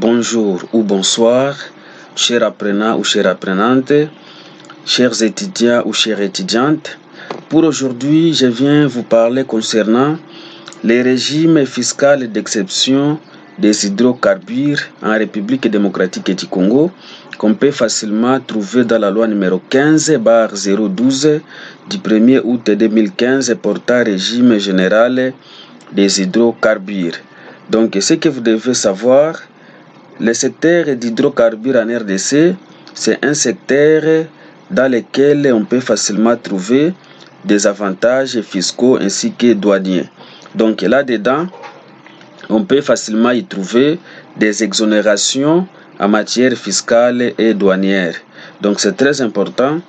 Bonjour ou bonsoir, chers apprenants ou chères apprenantes, chers étudiants ou chères étudiantes. Pour aujourd'hui, je viens vous parler concernant les régimes fiscaux d'exception des hydrocarbures en République démocratique du Congo qu'on peut facilement trouver dans la loi numéro 15/012 du 1er août 2015 portant régime général des hydrocarbures. Donc, ce que vous devez savoir, le secteur d'hydrocarbures en RDC, c'est un secteur dans lequel on peut facilement trouver des avantages fiscaux ainsi que douaniers. Donc là-dedans, on peut facilement y trouver des exonérations en matière fiscale et douanière. Donc c'est très important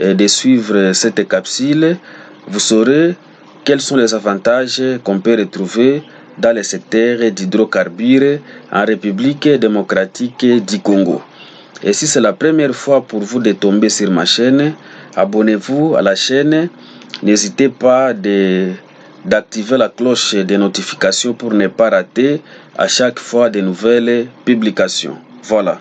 de suivre cette capsule. Vous saurez quels sont les avantages qu'on peut retrouver dans le secteur d'hydrocarbures en République démocratique du Congo. Et si c'est la première fois pour vous de tomber sur ma chaîne, abonnez-vous à la chaîne. N'hésitez pas d'activer la cloche des notifications pour ne pas rater à chaque fois de nouvelles publications. Voilà.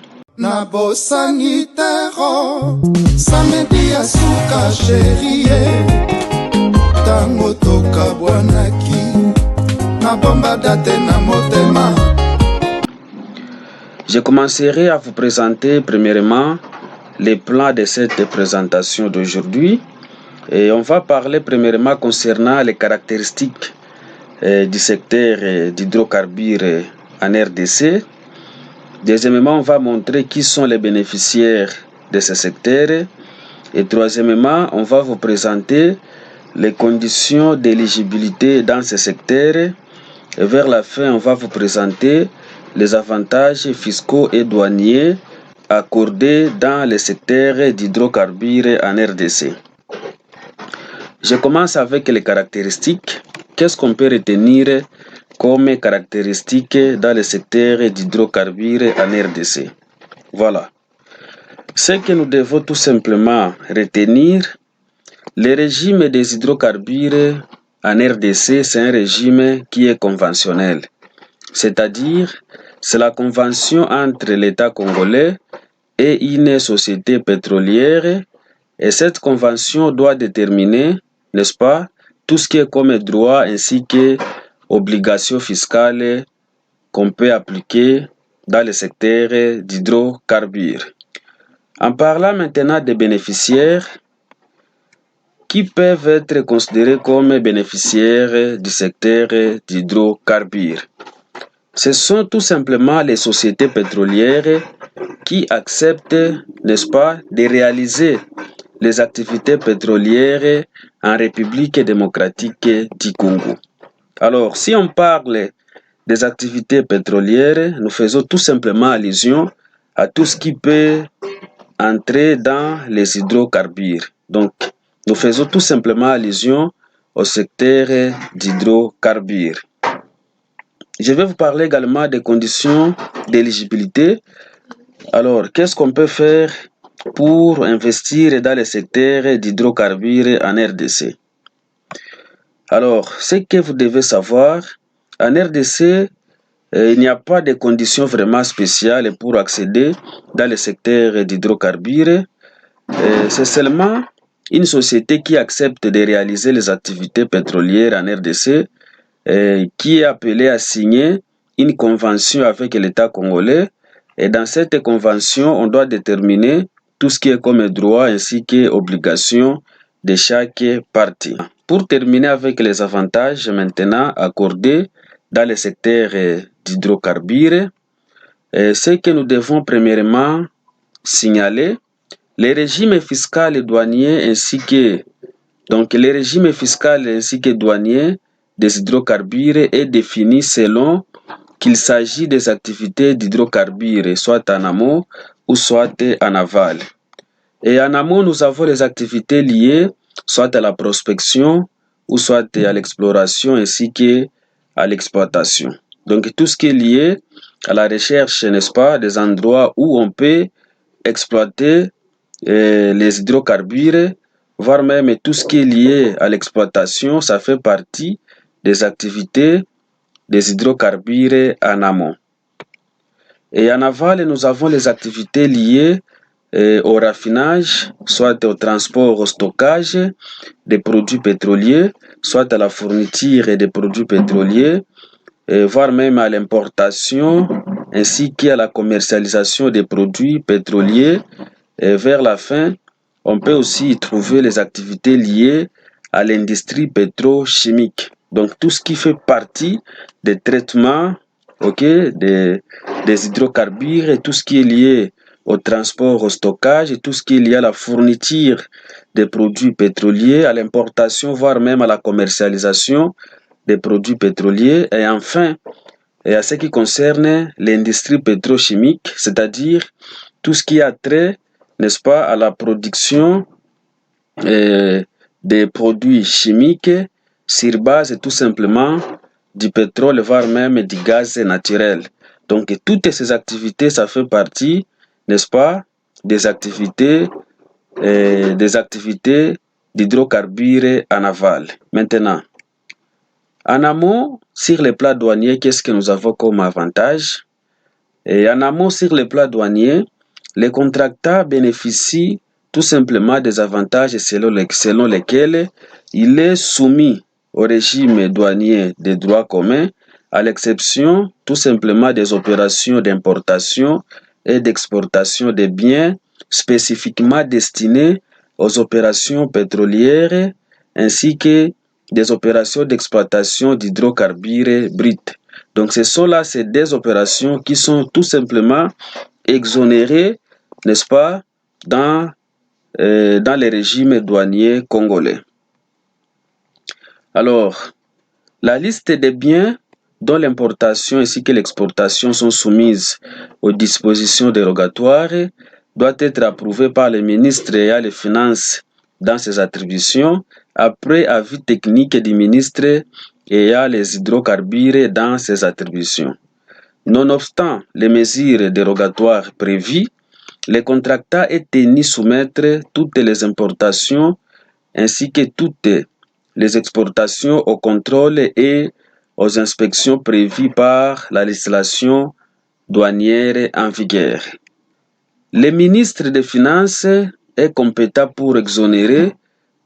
Je commencerai à vous présenter premièrement les plans de cette présentation d'aujourd'hui. Et on va parler premièrement concernant les caractéristiques du secteur d'hydrocarbures en RDC. Deuxièmement, on va montrer qui sont les bénéficiaires de ce secteur. Et troisièmement, on va vous présenter les conditions d'éligibilité dans ce secteur. Et vers la fin, on va vous présenter les avantages fiscaux et douaniers accordés dans le secteur d'hydrocarbures en RDC. Je commence avec les caractéristiques. Qu'est-ce qu'on peut retenir comme caractéristiques dans le secteur d'hydrocarbures en RDC? Voilà. Ce que nous devons tout simplement retenir, le régime des hydrocarbures en RDC, c'est un régime qui est conventionnel. C'est-à-dire, c'est la convention entre l'État congolais et une société pétrolière. Et cette convention doit déterminer, n'est-ce pas, tout ce qui est comme droit ainsi que obligations fiscales qu'on peut appliquer dans le secteur d'hydrocarbures. En parlant maintenant des bénéficiaires, qui peuvent être considérés comme bénéficiaires du secteur d'hydrocarbures. Ce sont tout simplement les sociétés pétrolières qui acceptent, n'est-ce pas, de réaliser les activités pétrolières en République démocratique du Congo. Alors, si on parle des activités pétrolières, nous faisons tout simplement allusion à tout ce qui peut entrer dans les hydrocarbures. Donc, nous faisons tout simplement allusion au secteur d'hydrocarbures. Je vais vous parler également des conditions d'éligibilité. Alors, qu'est-ce qu'on peut faire pour investir dans le secteur d'hydrocarbures en RDC? Alors, ce que vous devez savoir, en RDC, il n'y a pas de conditions vraiment spéciales pour accéder dans le secteur d'hydrocarbures. C'est seulement une société qui accepte de réaliser les activités pétrolières en RDC qui est appelée à signer une convention avec l'État congolais. Et dans cette convention, on doit déterminer tout ce qui est comme droit ainsi que obligations de chaque partie. Pour terminer avec les avantages maintenant accordés dans le secteur d'hydrocarbures, ce que nous devons premièrement signaler, les régimes fiscaux et douaniers ainsi que les régimes fiscaux ainsi que douaniers des hydrocarbures est défini selon qu'il s'agit des activités d'hydrocarbures, soit en amont ou soit en aval. Et en amont, nous avons les activités liées soit à la prospection ou soit à l'exploration ainsi qu'à l'exploitation. Donc tout ce qui est lié à la recherche, n'est-ce pas, des endroits où on peut exploiter les hydrocarbures, voire même tout ce qui est lié à l'exploitation, ça fait partie des activités des hydrocarbures en amont. Et en aval, nous avons les activités liées au raffinage, soit au transport, au stockage des produits pétroliers, soit à la fourniture des produits pétroliers, voire même à l'importation, ainsi qu'à la commercialisation des produits pétroliers. Et vers la fin, on peut aussi y trouver les activités liées à l'industrie pétrochimique. Donc tout ce qui fait partie des traitements, des hydrocarbures et tout ce qui est lié au transport, au stockage et tout ce qui est lié à la fourniture des produits pétroliers, à l'importation, voire même à la commercialisation des produits pétroliers. Et enfin, et à ce qui concerne l'industrie pétrochimique, c'est-à-dire tout ce qui a trait, n'est-ce pas, à la production des produits chimiques sur base tout simplement du pétrole, voire même du gaz naturel. Donc toutes ces activités, ça fait partie, n'est-ce pas, des activités d'hydrocarbures en aval. Maintenant, en amont, sur les plats douaniers, qu'est-ce que nous avons comme avantage? Et en amont, sur les plats douaniers, les contractants bénéficient tout simplement des avantages selon lesquels il est soumis au régime douanier des droits communs, à l'exception tout simplement des opérations d'importation et d'exportation des biens spécifiquement destinés aux opérations pétrolières ainsi que des opérations d'exploitation d'hydrocarbures bruts. Donc ce sont là ces deux opérations qui sont tout simplement exonérées, n'est-ce pas, dans les régimes douaniers congolais. Alors, la liste des biens dont l'importation ainsi que l'exportation sont soumises aux dispositions dérogatoires doit être approuvée par le ministre ayant les finances dans ses attributions, après avis technique du ministre ayant les hydrocarbures dans ses attributions. Nonobstant les mesures dérogatoires prévues, les contractants est tenu soumettre toutes les importations ainsi que toutes les exportations au contrôle et aux inspections prévues par la législation douanière en vigueur. Le ministre des Finances est compétent pour exonérer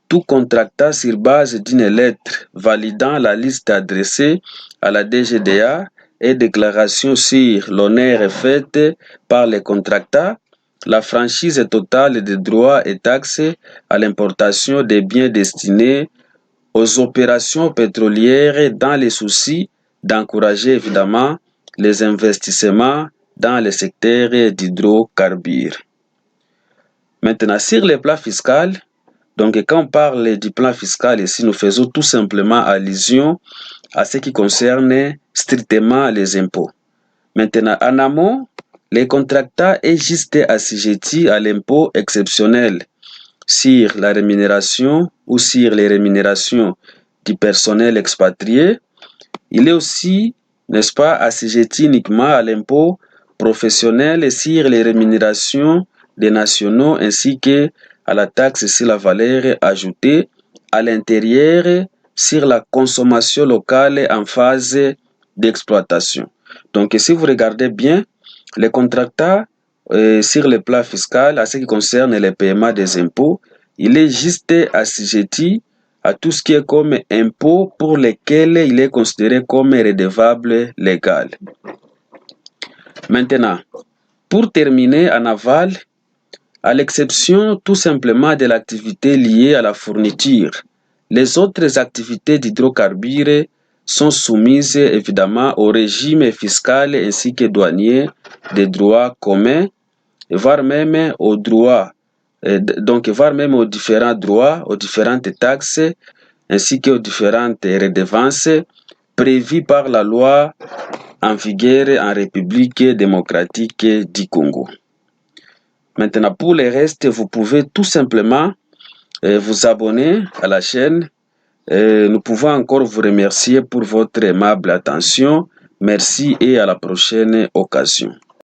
tout contractant sur base d'une lettre validant la liste adressée à la DGDA et déclaration sur l'honneur faite par les contractants, la franchise totale des droits et taxes à l'importation des biens destinés aux opérations pétrolières dans les soucis d'encourager évidemment les investissements dans le secteur d'hydrocarbures. Maintenant, sur le plan fiscal, donc quand on parle du plan fiscal ici, nous faisons tout simplement allusion à ce qui concerne strictement les impôts. Maintenant, en amont, les contractants est juste assujettis à l'impôt exceptionnel sur la rémunération ou sur les rémunérations du personnel expatrié. Il est aussi, n'est-ce pas, assujetti uniquement à l'impôt professionnel sur les rémunérations des nationaux ainsi que à la taxe sur la valeur ajoutée à l'intérieur sur la consommation locale en phase d'exploitation. Donc, si vous regardez bien, les contractants sur le plan fiscal, à ce qui concerne les paiements des impôts, il est juste assujetti à tout ce qui est comme impôt pour lesquels il est considéré comme redevable légal. Maintenant, pour terminer en aval, à l'exception tout simplement de l'activité liée à la fourniture, les autres activités d'hydrocarbures sont soumises évidemment au régime fiscal ainsi que douanier des droits communs, voire même aux droits, voire même aux différents droits, aux différentes taxes, ainsi qu'aux différentes redevances prévues par la loi en vigueur en République démocratique du Congo. Maintenant, pour le reste, vous pouvez tout simplement vous abonner à la chaîne. Nous pouvons encore vous remercier pour votre aimable attention. Merci et à la prochaine occasion.